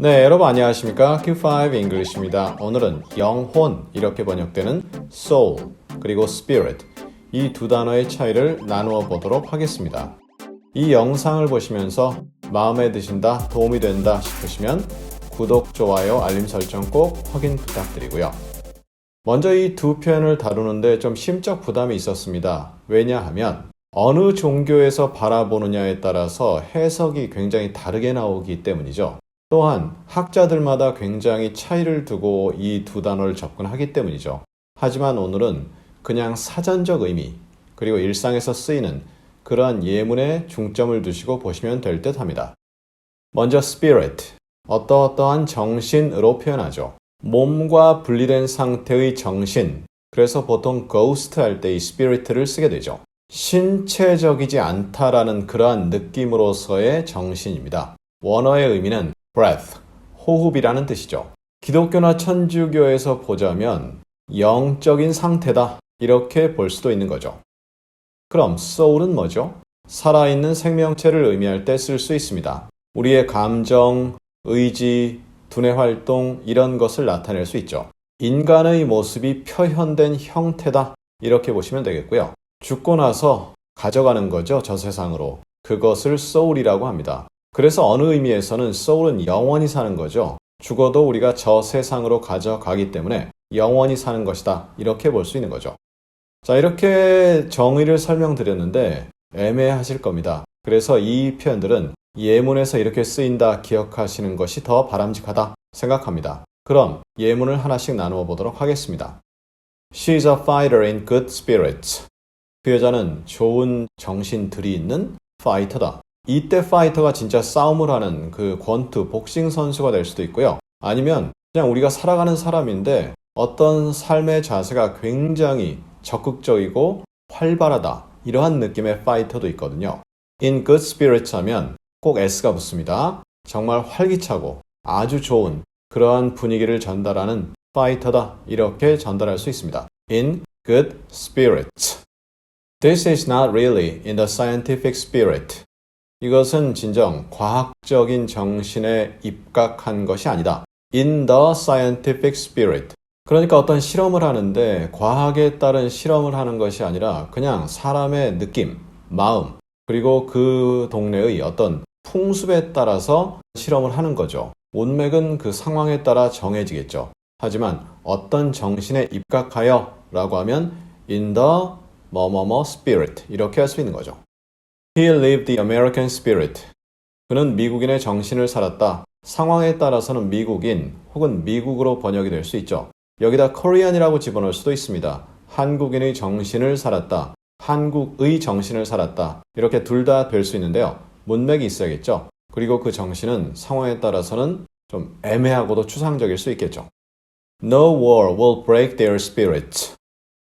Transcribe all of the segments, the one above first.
네, 여러분 안녕하십니까? Q5 English입니다. 오늘은 영혼 이렇게 번역되는 soul 그리고 spirit 이 두 단어의 차이를 나누어 보도록 하겠습니다. 이 영상을 보시면서 마음에 드신다, 도움이 된다 싶으시면 구독, 좋아요, 알림 설정 꼭 확인 부탁드리고요. 먼저 이 두 표현을 다루는데 좀 심적 부담이 있었습니다. 왜냐하면 어느 종교에서 바라보느냐에 따라서 해석이 굉장히 다르게 나오기 때문이죠. 또한 학자들마다 굉장히 차이를 두고 이 두 단어를 접근하기 때문이죠. 하지만 오늘은 그냥 사전적 의미, 그리고 일상에서 쓰이는 그러한 예문에 중점을 두시고 보시면 될 듯 합니다. 먼저 spirit, 어떠어떠한 정신으로 표현하죠. 몸과 분리된 상태의 정신, 그래서 보통 ghost 할 때 이 spirit를 쓰게 되죠. 신체적이지 않다라는 그러한 느낌으로서의 정신입니다. 원어의 의미는 breath, 호흡이라는 뜻이죠. 기독교나 천주교에서 보자면 영적인 상태다 이렇게 볼 수도 있는 거죠. 그럼 soul은 뭐죠? 살아있는 생명체를 의미할 때 쓸 수 있습니다. 우리의 감정, 의지, 두뇌 활동 이런 것을 나타낼 수 있죠. 인간의 모습이 표현된 형태다 이렇게 보시면 되겠고요. 죽고 나서 가져가는 거죠. 저 세상으로. 그것을 soul이라고 합니다. 그래서 어느 의미에서는 soul은 영원히 사는 거죠. 죽어도 우리가 저 세상으로 가져가기 때문에 영원히 사는 것이다. 이렇게 볼 수 있는 거죠. 자, 이렇게 정의를 설명드렸는데 애매하실 겁니다. 그래서 이 표현들은 예문에서 이렇게 쓰인다 기억하시는 것이 더 바람직하다 생각합니다. 그럼 예문을 하나씩 나누어 보도록 하겠습니다. She's a fighter in good spirits. 그 여자는 좋은 정신들이 있는 파이터다. 이때 파이터가 진짜 싸움을 하는 그 권투, 복싱 선수가 될 수도 있고요. 아니면 그냥 우리가 살아가는 사람인데 어떤 삶의 자세가 굉장히 적극적이고 활발하다. 이러한 느낌의 파이터도 있거든요. In good spirits 하면 꼭 S가 붙습니다. 정말 활기차고 아주 좋은 그러한 분위기를 전달하는 파이터다. 이렇게 전달할 수 있습니다. In good spirits. This is not really in the scientific spirit. 이것은 진정 과학적인 정신에 입각한 것이 아니다. In the scientific spirit. 그러니까 어떤 실험을 하는데 과학에 따른 실험을 하는 것이 아니라 그냥 사람의 느낌, 마음, 그리고 그 동네의 어떤 풍습에 따라서 실험을 하는 거죠. 문맥은 그 상황에 따라 정해지겠죠. 하지만 어떤 정신에 입각하여 라고 하면 in the 뭐뭐뭐 spirit 이렇게 할 수 있는 거죠. He lived the American spirit. 그는 미국인의 정신을 살았다. 상황에 따라서는 미국인 혹은 미국으로 번역이 될 수 있죠. 여기다 Korean이라고 집어넣을 수도 있습니다. 한국인의 정신을 살았다. 한국의 정신을 살았다. 이렇게 둘 다 될 수 있는데요. 문맥이 있어야겠죠. 그리고 그 정신은 상황에 따라서는 좀 애매하고도 추상적일 수 있겠죠. No war will break their spirits.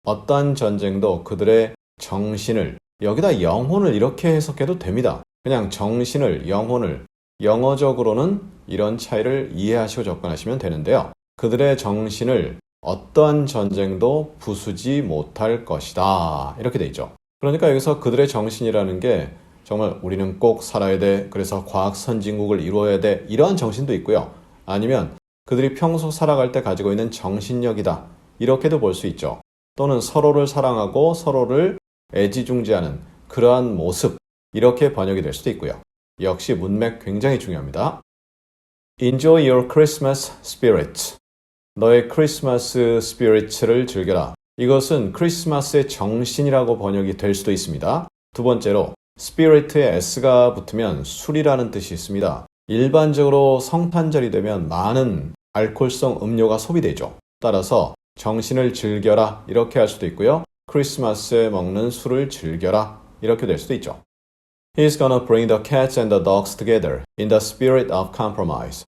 어떤 전쟁도 그들의 정신을, 여기다 영혼을 이렇게 해석해도 됩니다. 그냥 정신을, 영혼을, 영어적으로는 이런 차이를 이해하시고 접근하시면 되는데요. 그들의 정신을 어떠한 전쟁도 부수지 못할 것이다. 이렇게 돼 있죠. 그러니까 여기서 그들의 정신이라는 게 정말 우리는 꼭 살아야 돼. 그래서 과학 선진국을 이루어야 돼. 이러한 정신도 있고요. 아니면 그들이 평소 살아갈 때 가지고 있는 정신력이다. 이렇게도 볼 수 있죠. 또는 서로를 사랑하고 서로를 애지중지하는 그러한 모습. 이렇게 번역이 될 수도 있고요. 역시 문맥 굉장히 중요합니다. Enjoy your Christmas spirit. 너의 크리스마스 스피릿을 즐겨라. 이것은 크리스마스의 정신이라고 번역이 될 수도 있습니다. 두 번째로 스피릿에 S가 붙으면 술이라는 뜻이 있습니다. 일반적으로 성탄절이 되면 많은 알코올성 음료가 소비되죠. 따라서 정신을 즐겨라 이렇게 할 수도 있고요. 크리스마스에 먹는 술을 즐겨라 이렇게 될 수도 있죠. He's gonna bring the cats and the dogs together in the spirit of compromise.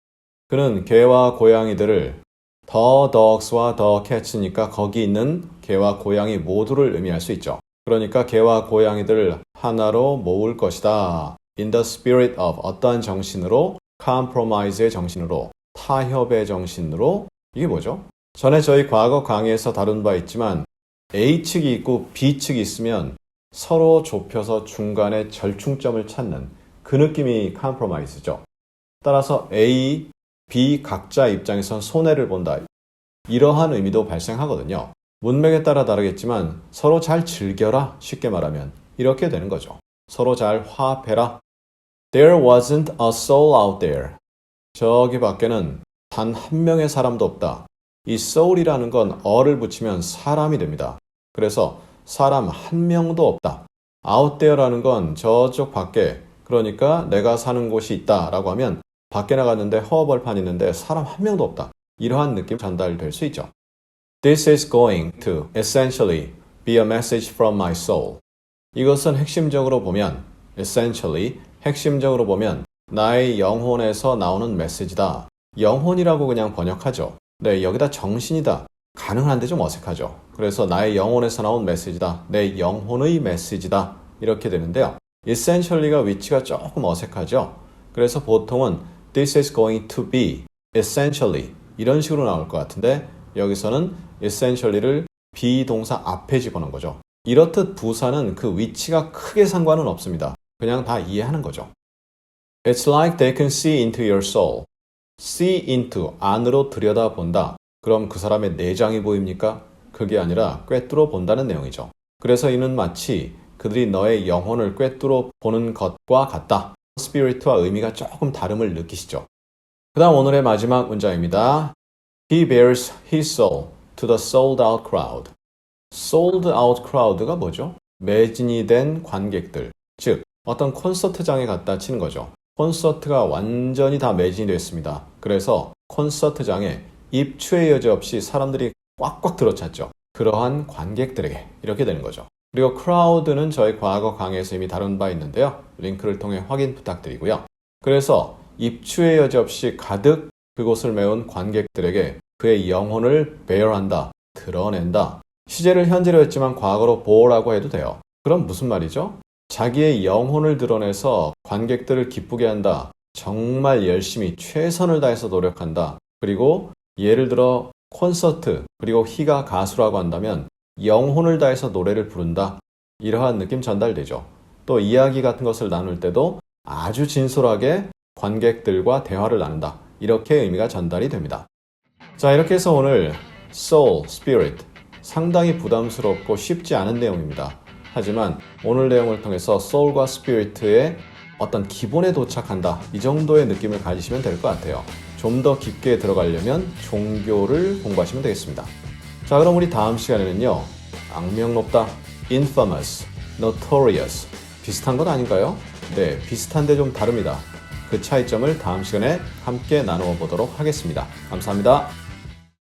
그는 개와 고양이들을 the dogs와 the cats니까 거기 있는 개와 고양이 모두를 의미할 수 있죠. 그러니까 개와 고양이들을 하나로 모을 것이다. In the spirit of 어떠한 정신으로 compromise의 정신으로 타협의 정신으로 이게 뭐죠? 전에 저희 과거 강의에서 다룬 바 있지만 A측이 있고 B측이 있으면 서로 좁혀서 중간에 절충점을 찾는 그 느낌이 compromise죠. 따라서 A, 비각자 입장에서 손해를 본다. 이러한 의미도 발생하거든요. 문맥에 따라 다르겠지만 서로 잘 즐겨라, 쉽게 말하면 이렇게 되는 거죠. 서로 잘 화합해라. There wasn't a soul out there. 저기 밖에는 단 한 명의 사람도 없다. 이 soul이라는 건 어를 붙이면 사람이 됩니다. 그래서 사람 한 명도 없다. out there라는 건 저쪽 밖에, 그러니까 내가 사는 곳이 있다라고 하면 밖에 나갔는데 허허벌판 있는데 사람 한 명도 없다. 이러한 느낌 전달될 수 있죠. This is going to essentially be a message from my soul. 이것은 핵심적으로 보면 핵심적으로 보면 나의 영혼에서 나오는 메시지다. 영혼이라고 그냥 번역하죠. 네, 여기다 정신이다. 가능한데 좀 어색하죠. 그래서 나의 영혼에서 나온 메시지다. 내 영혼의 메시지다. 이렇게 되는데요. essentially가 위치가 조금 어색하죠. 그래서 보통은 this is going to be essentially 이런 식으로 나올 것 같은데 여기서는 essentially를 비동사 앞에 집어넣은 거죠. 이렇듯 부사는 그 위치가 크게 상관은 없습니다. 그냥 다 이해하는 거죠. It's like they can see into your soul. See into, 안으로 들여다본다. 그럼 그 사람의 내장이 보입니까? 그게 아니라 꿰뚫어 본다는 내용이죠. 그래서 이는 마치 그들이 너의 영혼을 꿰뚫어 보는 것과 같다. 스피릿과 의미가 조금 다름을 느끼시죠. 그 다음 오늘의 마지막 문장입니다. He bears his soul to the sold out crowd. sold out crowd가 뭐죠? 매진이 된 관객들. 즉, 어떤 콘서트장에 갖다 치는 거죠. 콘서트가 완전히 다 매진이 됐습니다. 그래서 콘서트장에 입추의 여지 없이 사람들이 꽉꽉 들어찼죠. 그러한 관객들에게 이렇게 되는 거죠. 그리고 crowd는 저희 과거 강의에서 이미 다룬 바 있는데요. 링크를 통해 확인 부탁드리고요. 그래서 입추의 여지 없이 가득 그곳을 메운 관객들에게 그의 영혼을 bear한다, 드러낸다. 시제를 현재로 했지만 과거로 bear라고 해도 돼요. 그럼 무슨 말이죠? 자기의 영혼을 드러내서 관객들을 기쁘게 한다. 정말 열심히 최선을 다해서 노력한다. 그리고 예를 들어 콘서트, 그리고 희가 가수라고 한다면 영혼을 다해서 노래를 부른다. 이러한 느낌 전달되죠. 또 이야기 같은 것을 나눌 때도 아주 진솔하게 관객들과 대화를 나눈다. 이렇게 의미가 전달이 됩니다. 자, 이렇게 해서 오늘 soul, spirit 상당히 부담스럽고 쉽지 않은 내용입니다. 하지만 오늘 내용을 통해서 soul과 spirit의 어떤 기본에 도착한다. 이 정도의 느낌을 가지시면 될 것 같아요. 좀 더 깊게 들어가려면 종교를 공부하시면 되겠습니다. 자, 그럼 우리 다음 시간에는요. 악명 높다, infamous, notorious 비슷한 건 아닌가요? 네, 비슷한데 좀 다릅니다. 그 차이점을 다음 시간에 함께 나누어 보도록 하겠습니다. 감사합니다.